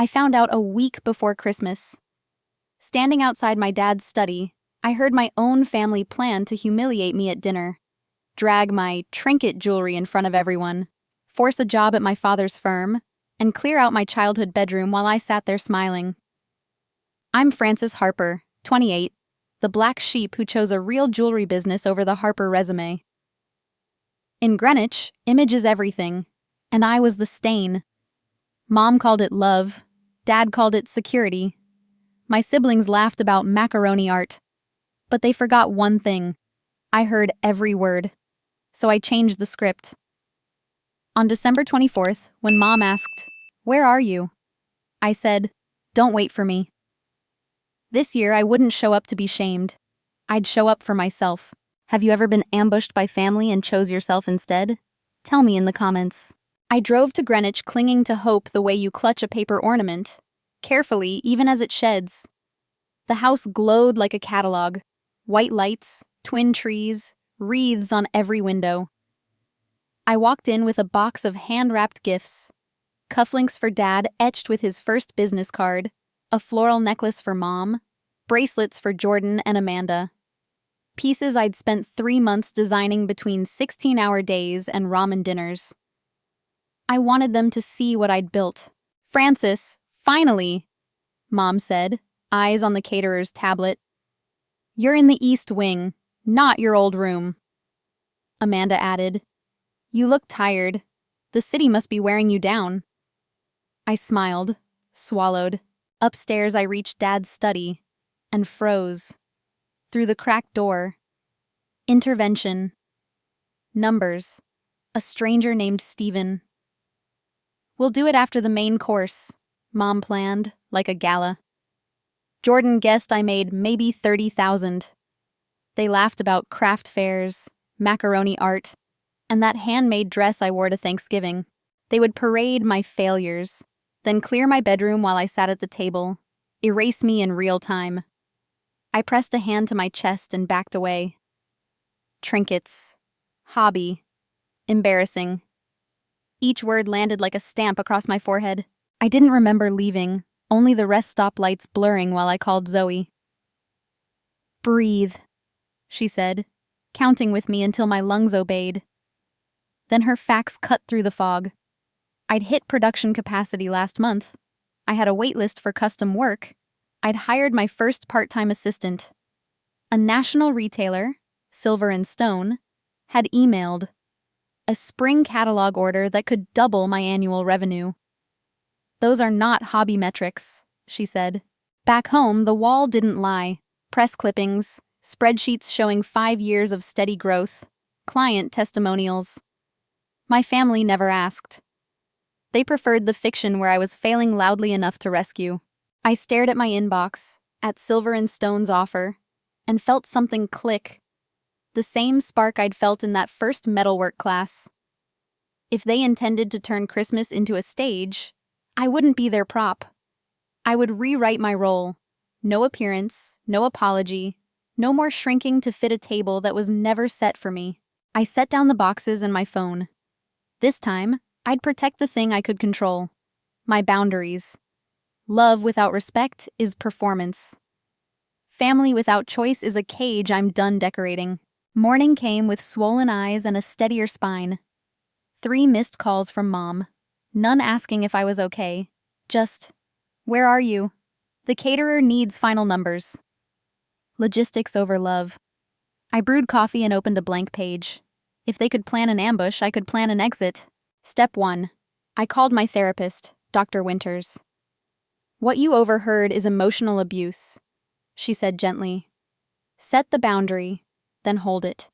I found out a week before Christmas. Standing outside my dad's study, I heard my own family plan to humiliate me at dinner, drag my trinket jewelry in front of everyone, force a job at my father's firm, and clear out my childhood bedroom while I sat there smiling. I'm Frances Harper, 28, the black sheep who chose a real jewelry business over the Harper resume. In Greenwich, image is everything, and I was the stain. Mom called it love, Dad called it security. My siblings laughed about macaroni art. But they forgot one thing. I heard every word. So I changed the script. On December 24th, when Mom asked, "Where are you?" I said, "Don't wait for me." This year, I wouldn't show up to be shamed. I'd show up for myself. Have you ever been ambushed by family and chose yourself instead? Tell me in the comments. I drove to Greenwich clinging to hope the way you clutch a paper ornament, carefully even as it sheds. The house glowed like a catalog. White lights, twin trees, wreaths on every window. I walked in with a box of hand-wrapped gifts. Cufflinks for Dad etched with his first business card, a floral necklace for Mom, bracelets for Jordan and Amanda. Pieces I'd spent 3 months designing between 16-hour days and ramen dinners. I wanted them to see what I'd built. "Frances, finally," Mom said, eyes on the caterer's tablet. "You're in the East Wing, not your old room." Amanda added, "You look tired. The city must be wearing you down." I smiled, swallowed. Upstairs I reached Dad's study and froze. Through the cracked door. Intervention. Numbers. A stranger named Stephen. "We'll do it after the main course," Mom planned, like a gala. Jordan guessed I made maybe 30,000. They laughed about craft fairs, macaroni art, and that handmade dress I wore to Thanksgiving. They would parade my failures, then clear my bedroom while I sat at the table, erase me in real time. I pressed a hand to my chest and backed away. Trinkets. Hobby. Embarrassing. Each word landed like a stamp across my forehead. I didn't remember leaving, only the rest stop lights blurring while I called Zoe. "Breathe," she said, counting with me until my lungs obeyed. Then her fax cut through the fog. I'd hit production capacity last month. I had a wait list for custom work. I'd hired my first part-time assistant. A national retailer, Silver and Stone, had emailed a spring catalog order that could double my annual revenue. "Those are not hobby metrics," she said. Back home, the wall didn't lie. Press clippings, spreadsheets showing 5 years of steady growth, client testimonials. My family never asked. They preferred the fiction where I was failing loudly enough to rescue. I stared at my inbox, at Silver and Stone's offer, and felt something click. The same spark I'd felt in that first metalwork class. If they intended to turn Christmas into a stage, I wouldn't be their prop. I would rewrite my role. No appearance, no apology, no more shrinking to fit a table that was never set for me. I set down the boxes and my phone. This time, I'd protect the thing I could control. My boundaries. Love without respect is performance. Family without choice is a cage I'm done decorating. Morning came with swollen eyes and a steadier spine. 3 missed calls from Mom. None asking if I was okay. Just, "Where are you? The caterer needs final numbers." Logistics over love. I brewed coffee and opened a blank page. If they could plan an ambush, I could plan an exit. Step 1. I called my therapist, Dr. Winters. "What you overheard is emotional abuse," she said gently. "Set the boundary, then hold it."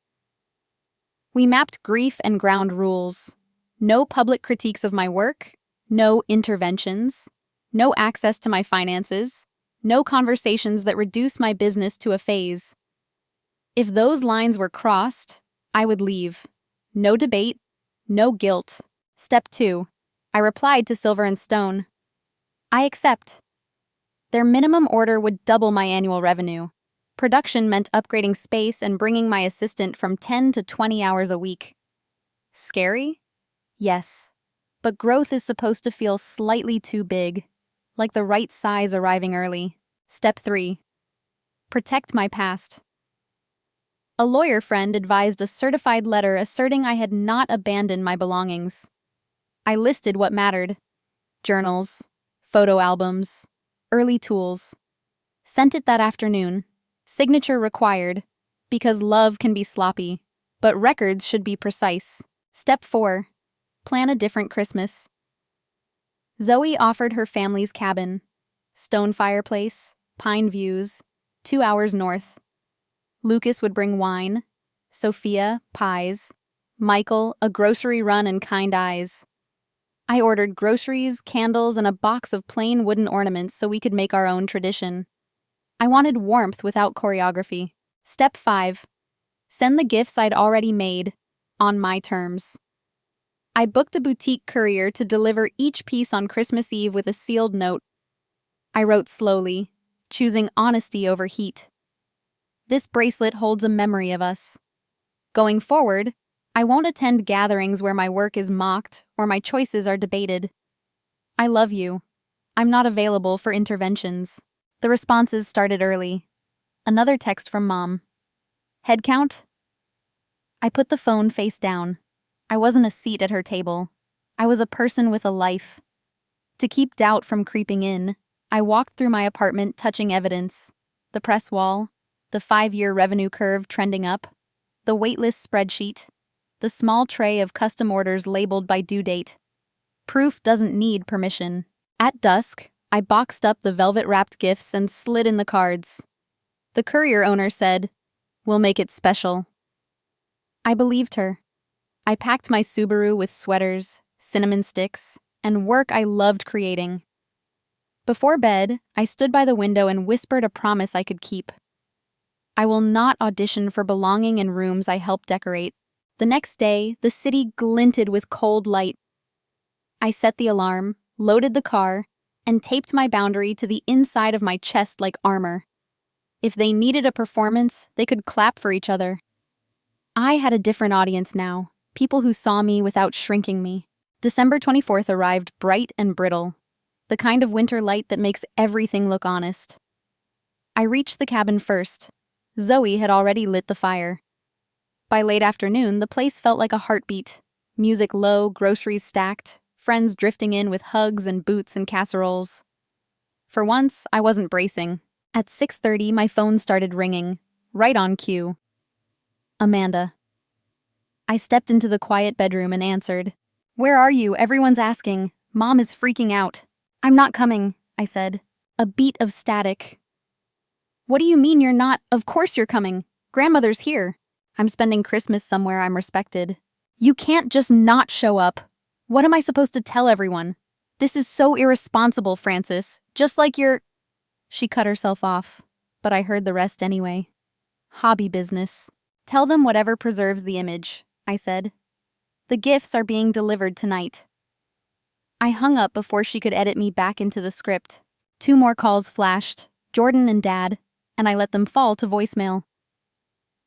We mapped grief and ground rules. No public critiques of my work, no interventions, no access to my finances, no conversations that reduce my business to a phase. If those lines were crossed, I would leave. No debate, no guilt. Step 2. I replied to Silver and Stone. "I accept." Their minimum order would double my annual revenue. Production meant upgrading space and bringing my assistant from 10 to 20 hours a week. Scary? Yes. But growth is supposed to feel slightly too big. like the right size arriving early. Step 3. Protect my past. A lawyer friend advised a certified letter asserting I had not abandoned my belongings. I listed what mattered: journals, photo albums, early tools. Sent it that afternoon. Signature required, because love can be sloppy, but records should be precise. Step 4. Plan a different Christmas. Zoe offered her family's cabin. Stone fireplace, pine views, 2 hours north. Lucas would bring wine, Sophia, pies, Michael, a grocery run and kind eyes. I ordered groceries, candles, and a box of plain wooden ornaments so we could make our own tradition. I wanted warmth without choreography. Step 5. Send the gifts I'd already made, on my terms. I booked a boutique courier to deliver each piece on Christmas Eve with a sealed note. I wrote slowly, choosing honesty over heat. This bracelet holds a memory of us. Going forward, I won't attend gatherings where my work is mocked or my choices are debated. I love you. I'm not available for interventions. The responses started early. Another text from Mom. Head count? I put the phone face down. I wasn't a seat at her table. I was a person with a life. To keep doubt from creeping in, I walked through my apartment touching evidence: the press wall, the 5-year revenue curve trending up, the waitlist spreadsheet, the small tray of custom orders labeled by due date. Proof doesn't need permission. At dusk, I boxed up the velvet-wrapped gifts and slid in the cards. The courier owner said, "We'll make it special." I believed her. I packed my Subaru with sweaters, cinnamon sticks, and work I loved creating. Before bed, I stood by the window and whispered a promise I could keep. I will not audition for belonging in rooms I helped decorate. The next day, the city glinted with cold light. I set the alarm, loaded the car, and taped my boundary to the inside of my chest like armor. If they needed a performance, they could clap for each other. I had a different audience now, people who saw me without shrinking me. December 24th arrived bright and brittle, the kind of winter light that makes everything look honest. I reached the cabin first. Zoe had already lit the fire. By late afternoon, the place felt like a heartbeat. Music low, groceries stacked, friends drifting in with hugs and boots and casseroles. For once, I wasn't bracing. At 6:30, my phone started ringing, right on cue. Amanda. I stepped into the quiet bedroom and answered. "Where are you? Everyone's asking. Mom is freaking out." "I'm not coming," I said. A beat of static. "What do you mean you're not? Of course you're coming. Grandmother's here. I'm spending Christmas somewhere I'm respected." "You can't just not show up. What am I supposed to tell everyone? This is so irresponsible, Francis. Just like you're—" She cut herself off, but I heard the rest anyway. "Hobby business. Tell them whatever preserves the image," I said. "The gifts are being delivered tonight." I hung up before she could edit me back into the script. 2 more calls flashed, Jordan and Dad, and I let them fall to voicemail.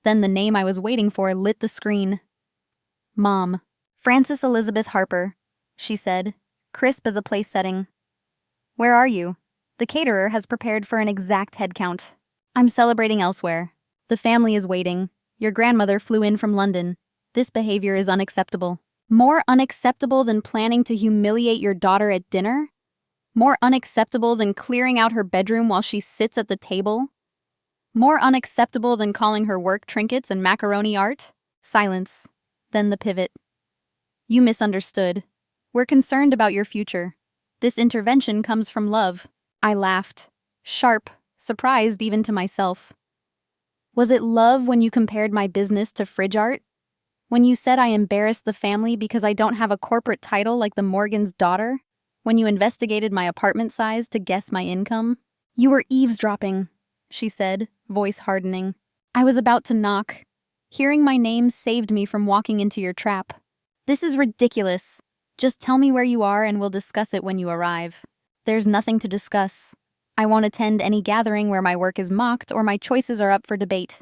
Then the name I was waiting for lit the screen. Mom. "Frances Elizabeth Harper," she said, crisp as a place setting. "Where are you? The caterer has prepared for an exact head count. I'm celebrating elsewhere. The family is waiting. Your grandmother flew in from London. This behavior is unacceptable." More unacceptable than planning to humiliate your daughter at dinner? More unacceptable than clearing out her bedroom while she sits at the table? More unacceptable than calling her work trinkets and macaroni art? Silence. Then the pivot. "You misunderstood. We're concerned about your future. This intervention comes from love." I laughed, sharp, surprised even to myself. Was it love when you compared my business to fridge art? When you said I embarrassed the family because I don't have a corporate title like the Morgan's daughter? When you investigated my apartment size to guess my income? "You were eavesdropping," she said, voice hardening. I was about to knock. Hearing my name saved me from walking into your trap. "This is ridiculous. Just tell me where you are and we'll discuss it when you arrive." "There's nothing to discuss. I won't attend any gathering where my work is mocked or my choices are up for debate.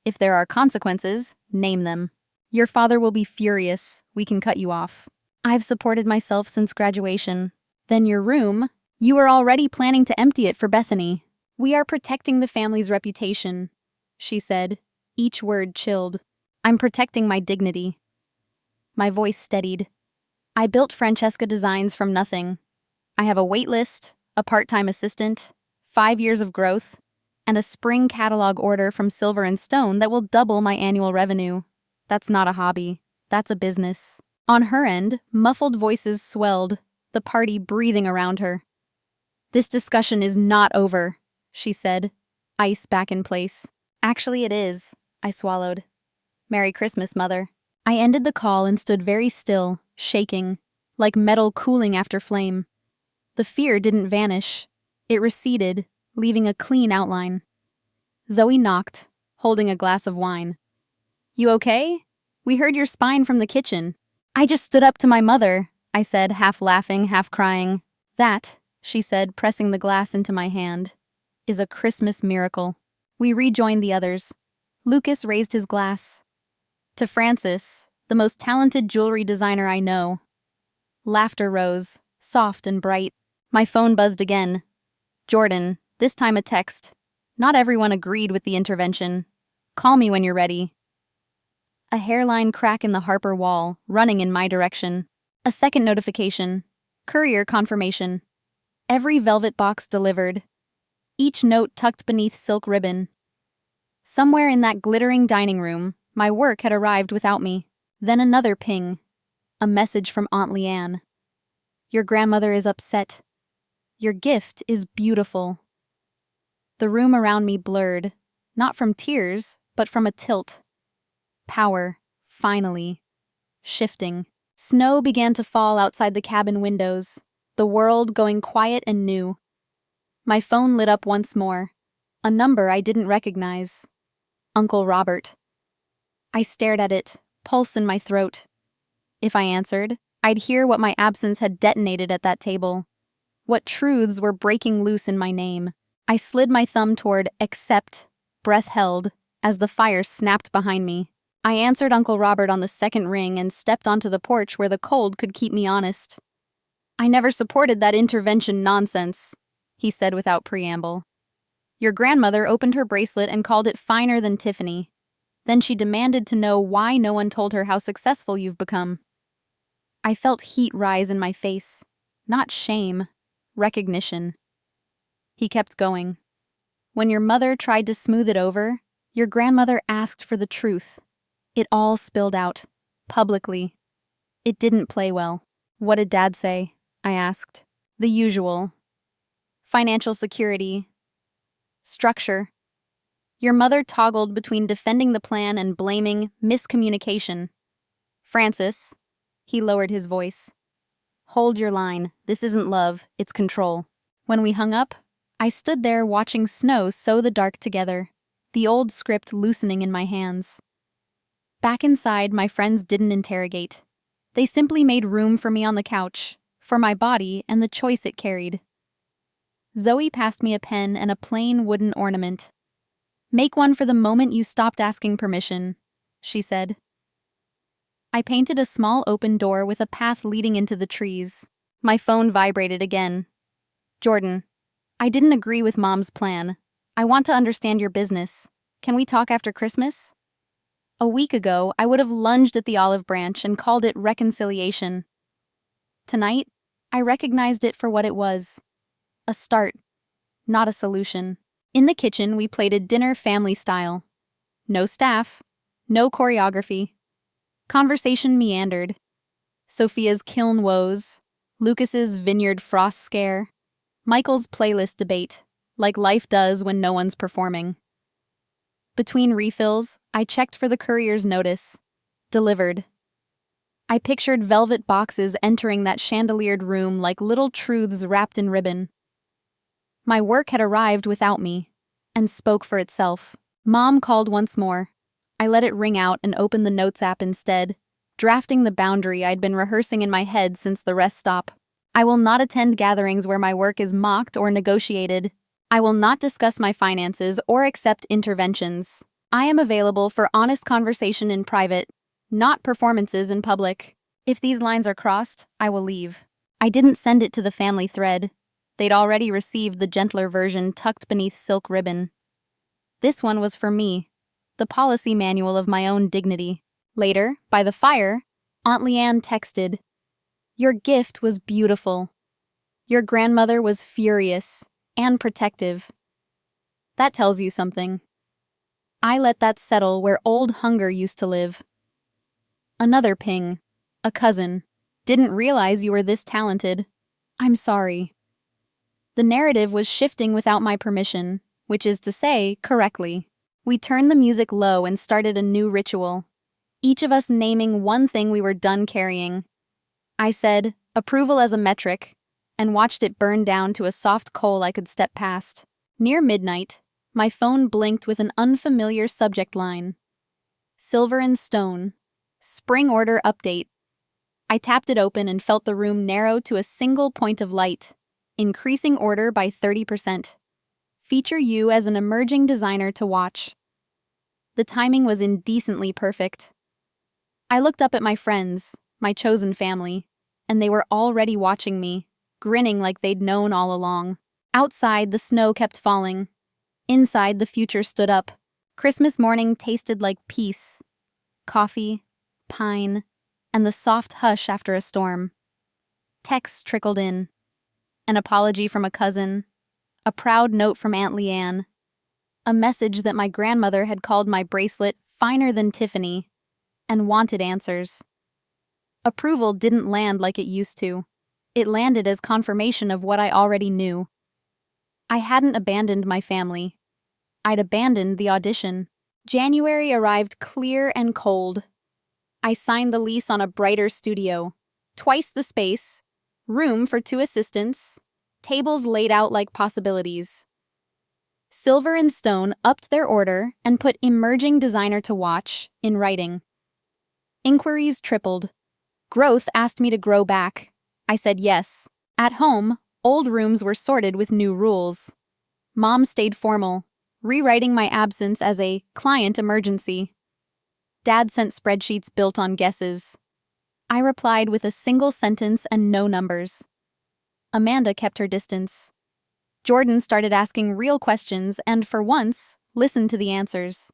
If there are consequences, name them. Your father will be furious. We can cut you off. I've supported myself since graduation." "Then your room, You are already planning to empty it for Bethany. We are protecting the family's reputation, she said, each word chilled. I'm protecting my dignity. My voice steadied. I built Francesca Designs from nothing. I have a wait list, a part-time assistant, 5 years of growth, and a spring catalog order from Silver and Stone that will double my annual revenue. That's not a hobby. That's a business. On her end, muffled voices swelled, the party breathing around her. This discussion is not over, she said, ice back in place. Actually, it is, I swallowed. Merry Christmas, Mother. I ended the call and stood very still, shaking, like metal cooling after flame. The fear didn't vanish. It receded, leaving a clean outline. Zoe knocked, holding a glass of wine. You okay? We heard your spine from the kitchen. I just stood up to my mother, I said, half laughing, half crying. That, she said, pressing the glass into my hand, is a Christmas miracle. We rejoined the others. Lucas raised his glass. To Francis, the most talented jewelry designer I know. Laughter rose, soft and bright. My phone buzzed again. Jordan, this time a text. Not everyone agreed with the intervention. Call me when you're ready. A hairline crack in the Harper wall, running in my direction. A second notification. Courier confirmation. Every velvet box delivered. Each note tucked beneath silk ribbon. Somewhere in that glittering dining room, my work had arrived without me. Then another ping. A message from Aunt Leanne. Your grandmother is upset. Your gift is beautiful. The room around me blurred, not from tears, but from a tilt. Power, finally. Shifting. Snow began to fall outside the cabin windows, the world going quiet and new. My phone lit up once more. A number I didn't recognize. Uncle Robert. I stared at it, pulse in my throat. If I answered, I'd hear what my absence had detonated at that table. What truths were breaking loose in my name. I slid my thumb toward accept, breath held, as the fire snapped behind me. I answered Uncle Robert on the second ring and stepped onto the porch where the cold could keep me honest. I never supported that intervention nonsense, he said without preamble. Your grandmother opened her bracelet and called it finer than Tiffany. Then she demanded to know why no one told her how successful you've become. I felt heat rise in my face. Not shame, recognition. He kept going. When your mother tried to smooth it over, your grandmother asked for the truth. It all spilled out, publicly. It didn't play well. What did Dad say? I asked. The usual. Financial security. Structure. Your mother toggled between defending the plan and blaming miscommunication. Francis, he lowered his voice. Hold your line. This isn't love, it's control. When we hung up, I stood there watching snow sow the dark together, the old script loosening in my hands. Back inside, my friends didn't interrogate. They simply made room for me on the couch, for my body and the choice it carried. Zoe passed me a pen and a plain wooden ornament. Make one for the moment you stopped asking permission, she said. I painted a small open door with a path leading into the trees. My phone vibrated again. Jordan, I didn't agree with Mom's plan. I want to understand your business. Can we talk after Christmas? A week ago, I would have lunged at the olive branch and called it reconciliation. Tonight, I recognized it for what it was. A start, not a solution. In the kitchen, we plated dinner family style. No staff, no choreography. Conversation meandered. Sophia's kiln woes, Lucas's vineyard frost scare, Michael's playlist debate, like life does when no one's performing. Between refills, I checked for the courier's notice. Delivered. I pictured velvet boxes entering that chandeliered room like little truths wrapped in ribbon. My work had arrived without me, and spoke for itself. Mom called once more. I let it ring out and opened the Notes app instead, drafting the boundary I'd been rehearsing in my head since the rest stop. I will not attend gatherings where my work is mocked or negotiated. I will not discuss my finances or accept interventions. I am available for honest conversation in private, not performances in public. If these lines are crossed, I will leave. I didn't send it to the family thread. They'd already received the gentler version tucked beneath silk ribbon. This one was for me, the policy manual of my own dignity. Later, by the fire, Aunt Leanne texted, "Your gift was beautiful. Your grandmother was furious and protective." That tells you something. I let that settle where old hunger used to live. Another ping. A cousin. "Didn't realize you were this talented. I'm sorry." The narrative was shifting without my permission, which is to say, correctly. We turned the music low and started a new ritual, each of us naming one thing we were done carrying. I said, approval as a metric, and watched it burn down to a soft coal I could step past. Near midnight, my phone blinked with an unfamiliar subject line. Silver and Stone. Spring order update. I tapped it open and felt the room narrow to a single point of light. Increasing order by 30%. Feature you as an emerging designer to watch. The timing was indecently perfect. I looked up at my friends, my chosen family, and they were already watching me, grinning like they'd known all along. Outside, the snow kept falling. Inside, the future stood up. Christmas morning tasted like peace, coffee, pine, and the soft hush after a storm. Texts trickled in. An apology from a cousin, a proud note from Aunt Leanne, a message that my grandmother had called my bracelet finer than Tiffany, and wanted answers. Approval didn't land like it used to. It landed as confirmation of what I already knew. I hadn't abandoned my family. I'd abandoned the audition. January arrived clear and cold. I signed the lease on a brighter studio, twice the space, room for 2 assistants, tables laid out like possibilities. Silver and Stone upped their order and put "emerging designer to watch" in writing. Inquiries tripled. Growth asked me to grow back. I said yes. At home, old rooms were sorted with new rules. Mom stayed formal, rewriting my absence as a client emergency. Dad sent spreadsheets built on guesses. I replied with a single sentence and no numbers. Amanda kept her distance. Jordan started asking real questions and, for once, listened to the answers.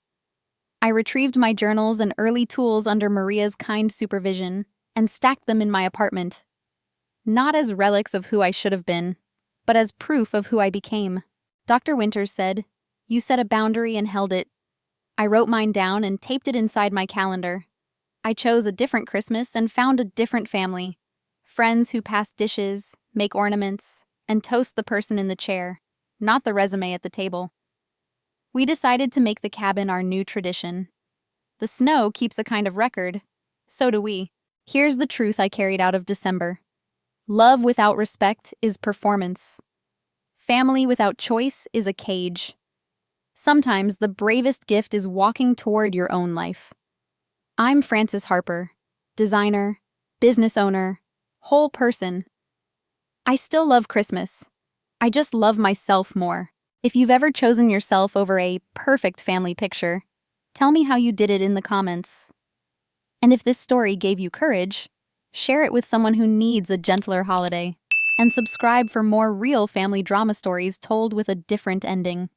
I retrieved my journals and early tools under Maria's kind supervision and stacked them in my apartment. Not as relics of who I should have been, but as proof of who I became. Dr. Winters said, "You set a boundary and held it." I wrote mine down and taped it inside my calendar. I chose a different Christmas and found a different family. Friends who pass dishes, make ornaments, and toast the person in the chair, not the resume at the table. We decided to make the cabin our new tradition. The snow keeps a kind of record. So do we. Here's the truth I carried out of December. Love without respect is performance. Family without choice is a cage. Sometimes the bravest gift is walking toward your own life. I'm Frances Harper, designer, business owner, whole person. I still love Christmas. I just love myself more. If you've ever chosen yourself over a perfect family picture, tell me how you did it in the comments. And if this story gave you courage, share it with someone who needs a gentler holiday. And subscribe for more real family drama stories told with a different ending.